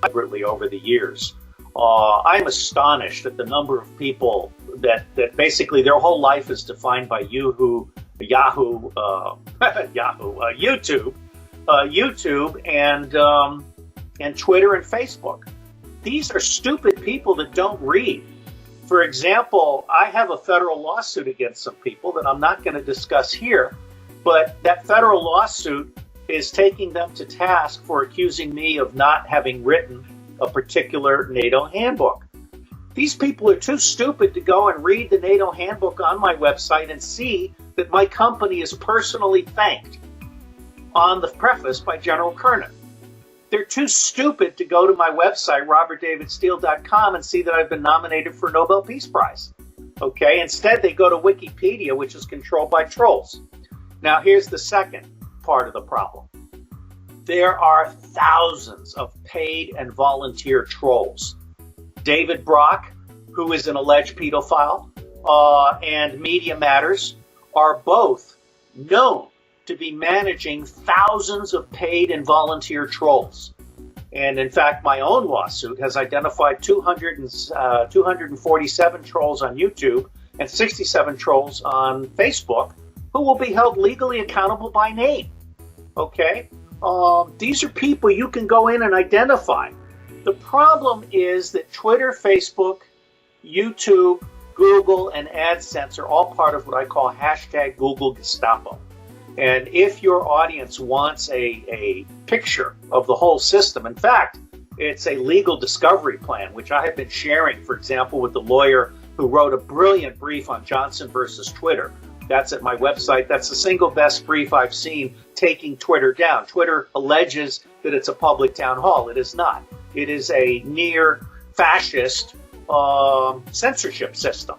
deliberately over the years. I'm astonished at the number of people that basically their whole life is defined by YouTube, and Twitter and Facebook. These are stupid people that don't read. For example, I have a federal lawsuit against some people that I'm not going to discuss here, but that federal lawsuit is taking them to task for accusing me of not having written a particular NATO handbook. These people are too stupid to go and read the NATO handbook on my website and see that my company is personally thanked on the preface by General Kernan. They're too stupid to go to my website, robertdavidsteele.com, and see that I've been nominated for a Nobel Peace Prize. Okay, instead they go to Wikipedia, which is controlled by trolls. Now here's the second part of the problem. There are thousands of paid and volunteer trolls. David Brock, who is an alleged pedophile, and Media Matters are both known to be managing thousands of paid and volunteer trolls. And in fact, my own lawsuit has identified 247 trolls on YouTube and 67 trolls on Facebook who will be held legally accountable by name. Okay? These are people you can go in and identify. The problem is that Twitter, Facebook, YouTube, Google, and AdSense are all part of what I call hashtag Google Gestapo. And if your audience wants a picture of the whole system, in fact, it's a legal discovery plan, which I have been sharing, for example, with the lawyer who wrote a brilliant brief on Johnson versus Twitter. That's at my website. That's the single best brief I've seen taking Twitter down. Twitter alleges that it's a public town hall. It is not. It is a near fascist censorship system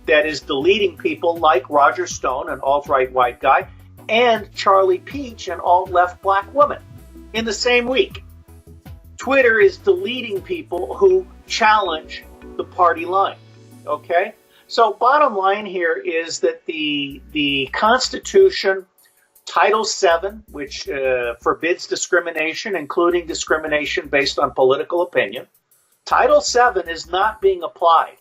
that is deleting people like Roger Stone, an alt-right white guy, and Charlie Peach, an alt-left black woman, in the same week. Twitter is deleting people who challenge the party line. Okay? So bottom line here is that the Constitution, Title VII, which forbids discrimination, including discrimination based on political opinion, Title VII is not being applied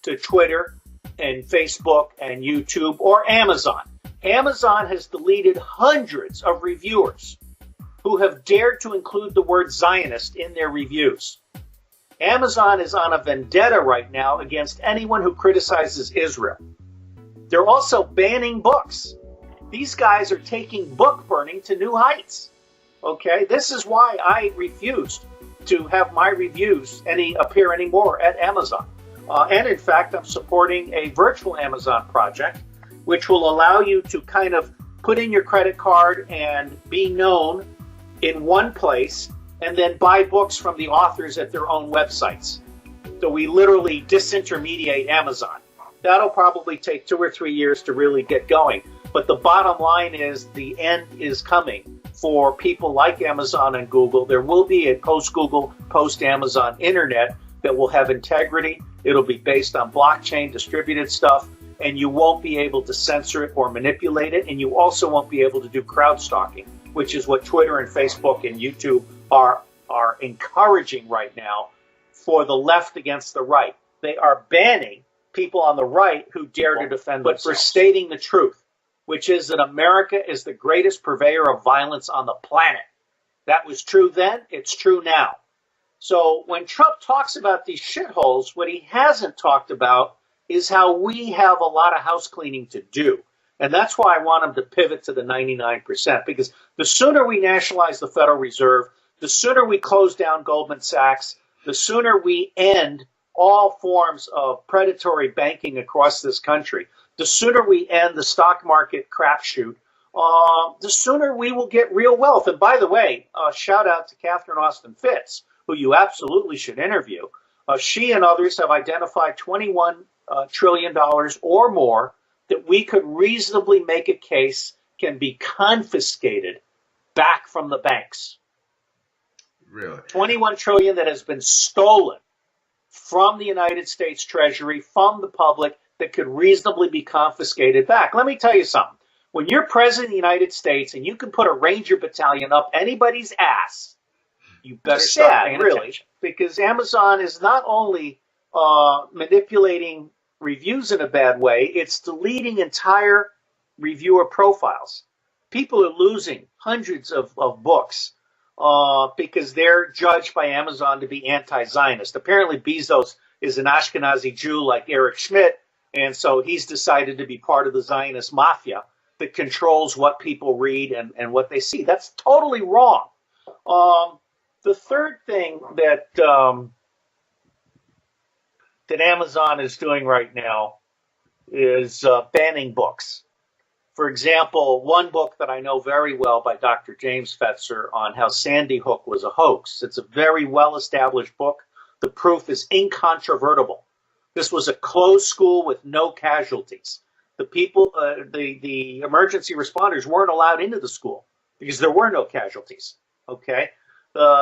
to Twitter and Facebook and YouTube or Amazon. Amazon has deleted hundreds of reviewers who have dared to include the word Zionist in their reviews. Amazon is on a vendetta right now against anyone who criticizes Israel. They're also banning books. These guys are taking book burning to new heights. Okay, this is why I refused to have my reviews appear anymore at Amazon. And in fact, I'm supporting a virtual Amazon project, which will allow you to kind of put in your credit card and be known in one place, and then buy books from the authors at their own websites. So we literally disintermediate Amazon. That'll probably take 2 or 3 years to really get going. But the bottom line is the end is coming for people like Amazon and Google. There will be a post-Google, post-Amazon internet that will have integrity. It'll be based on blockchain, distributed stuff, and you won't be able to censor it or manipulate it. And you also won't be able to do crowd stalking, which is what Twitter and Facebook and YouTube are encouraging right now for the left against the right. They are banning people on the right who dare to defend themselves. But for stating the truth, which is that America is the greatest purveyor of violence on the planet. That was true then, it's true now. So when Trump talks about these shitholes, what he hasn't talked about is how we have a lot of house cleaning to do. And that's why I want him to pivot to the 99%, because the sooner we nationalize the Federal Reserve, the sooner we close down Goldman Sachs, the sooner we end all forms of predatory banking across this country, the sooner we end the stock market crapshoot, the sooner we will get real wealth. And by the way, shout out to Catherine Austin Fitts, who you absolutely should interview. She and others have identified $21 trillion or more that we could reasonably make a case can be confiscated back from the banks. Really? 21 trillion that has been stolen from the United States Treasury, from the public, that could reasonably be confiscated back. Let me tell you something. When you're president of the United States and you can put a Ranger battalion up anybody's ass You better It's start sad, paying really, attention, because Amazon is not only manipulating reviews in a bad way, it's deleting entire reviewer profiles. People are losing hundreds of books because they're judged by Amazon to be anti-Zionist. Apparently Bezos is an Ashkenazi Jew like Eric Schmidt, and so he's decided to be part of the Zionist mafia that controls what people read and what they see. That's totally wrong. The third thing that that Amazon is doing right now is banning books. For example, one book that I know very well by Dr. James Fetzer on how Sandy Hook was a hoax. It's a very well-established book. The proof is incontrovertible. This was a closed school with no casualties. The people, the emergency responders weren't allowed into the school because there were no casualties. Okay?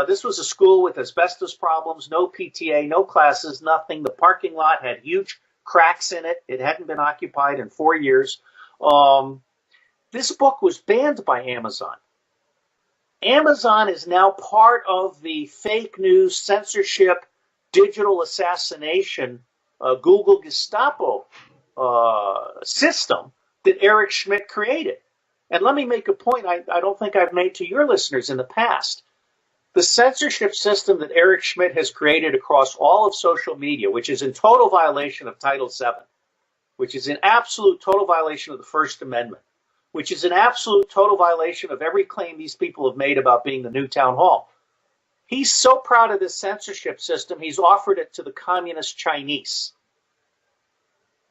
This was a school with asbestos problems, no PTA, no classes, nothing. The parking lot had huge cracks in it. It hadn't been occupied in 4 years. This book was banned by Amazon. Amazon is now part of the fake news, censorship, digital assassination, Google Gestapo system that Eric Schmidt created. And let me make a point I don't think I've made to your listeners in the past. The censorship system that Eric Schmidt has created across all of social media, which is in total violation of Title VII, which is in absolute total violation of the First Amendment, which is an absolute total violation of every claim these people have made about being the new town hall. He's so proud of this censorship system, he's offered it to the communist Chinese.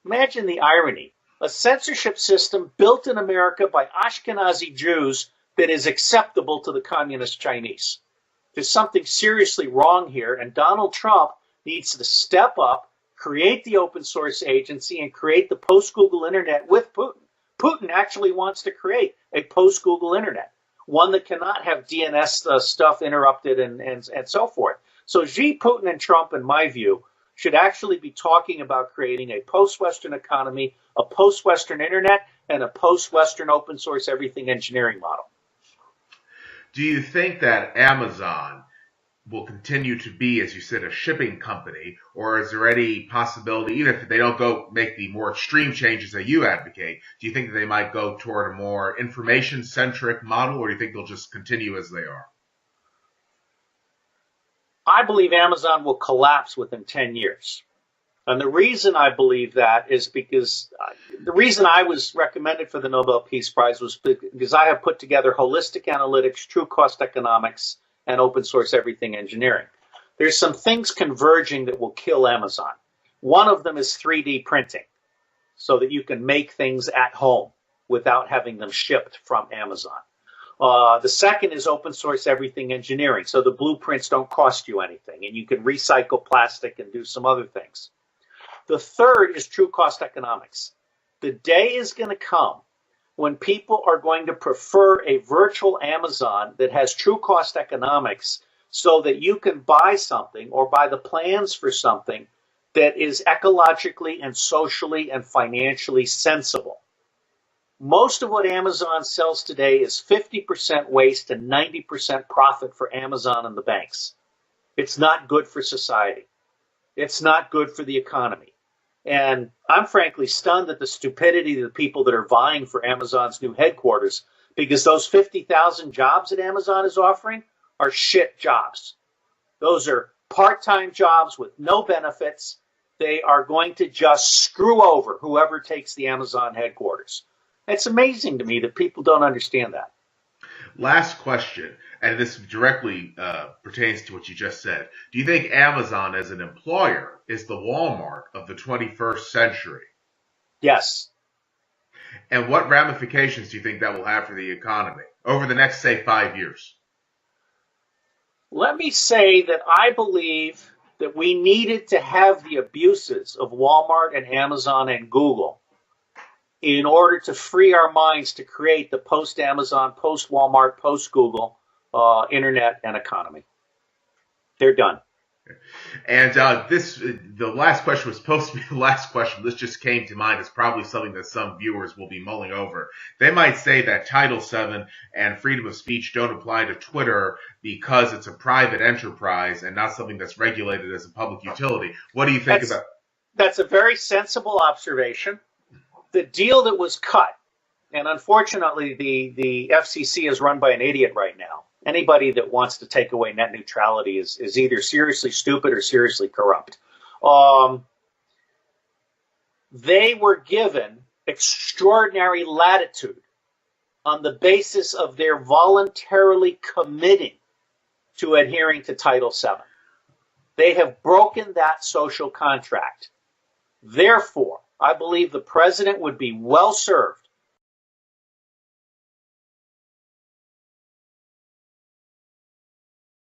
Imagine the irony. A censorship system built in America by Ashkenazi Jews that is acceptable to the communist Chinese. There's something seriously wrong here, and Donald Trump needs to step up, create the open source agency, and create the post-Google internet with Putin. Putin actually wants to create a post-Google internet, one that cannot have DNS stuff interrupted and so forth. So Xi, Putin, and Trump, in my view, should actually be talking about creating a post-Western economy, a post-Western internet, and a post-Western open source everything engineering model. Do you think that Amazon will continue to be, as you said, a shipping company, or is there any possibility, even if they don't go make the more extreme changes that you advocate, do you think that they might go toward a more information-centric model, or do you think they'll just continue as they are? I believe Amazon will collapse within 10 years. And the reason I believe that is because the reason I was recommended for the Nobel Peace Prize was because I have put together holistic analytics, true cost economics, and open source everything engineering. There's some things converging that will kill Amazon. One of them is 3D printing, so that you can make things at home without having them shipped from Amazon. The second is open source everything engineering, so the blueprints don't cost you anything, and you can recycle plastic and do some other things. The third is true cost economics. The day is going to come when people are going to prefer a virtual Amazon that has true cost economics so that you can buy something or buy the plans for something that is ecologically and socially and financially sensible. Most of what Amazon sells today is 50% waste and 90% profit for Amazon and the banks. It's not good for society. It's not good for the economy. And I'm frankly stunned at the stupidity of the people that are vying for Amazon's new headquarters, because those 50,000 jobs that Amazon is offering are shit jobs. Those are part-time jobs with no benefits. They are going to just screw over whoever takes the Amazon headquarters. It's amazing to me that people don't understand that. Last question, and this directly pertains to what you just said. Do you think Amazon as an employer is the Walmart of the 21st century? Yes. And what ramifications do you think that will have for the economy over the next, say, 5 years? Let me say that I believe that we needed to have the abuses of Walmart and Amazon and Google in order to free our minds to create the post-Amazon, post-Walmart, post-Google internet and economy. They're done. And the last question was supposed to be the last question. This just came to mind. It's probably something that some viewers will be mulling over. They might say that Title VII and freedom of speech don't apply to Twitter because it's a private enterprise and not something that's regulated as a public utility. What do you think about? That's a very sensible observation. The deal that was cut, and unfortunately the FCC is run by an idiot right now. Anybody that wants to take away net neutrality is either seriously stupid or seriously corrupt. They were given extraordinary latitude on the basis of their voluntarily committing to adhering to Title VII. They have broken that social contract. Therefore, I believe the president would be well served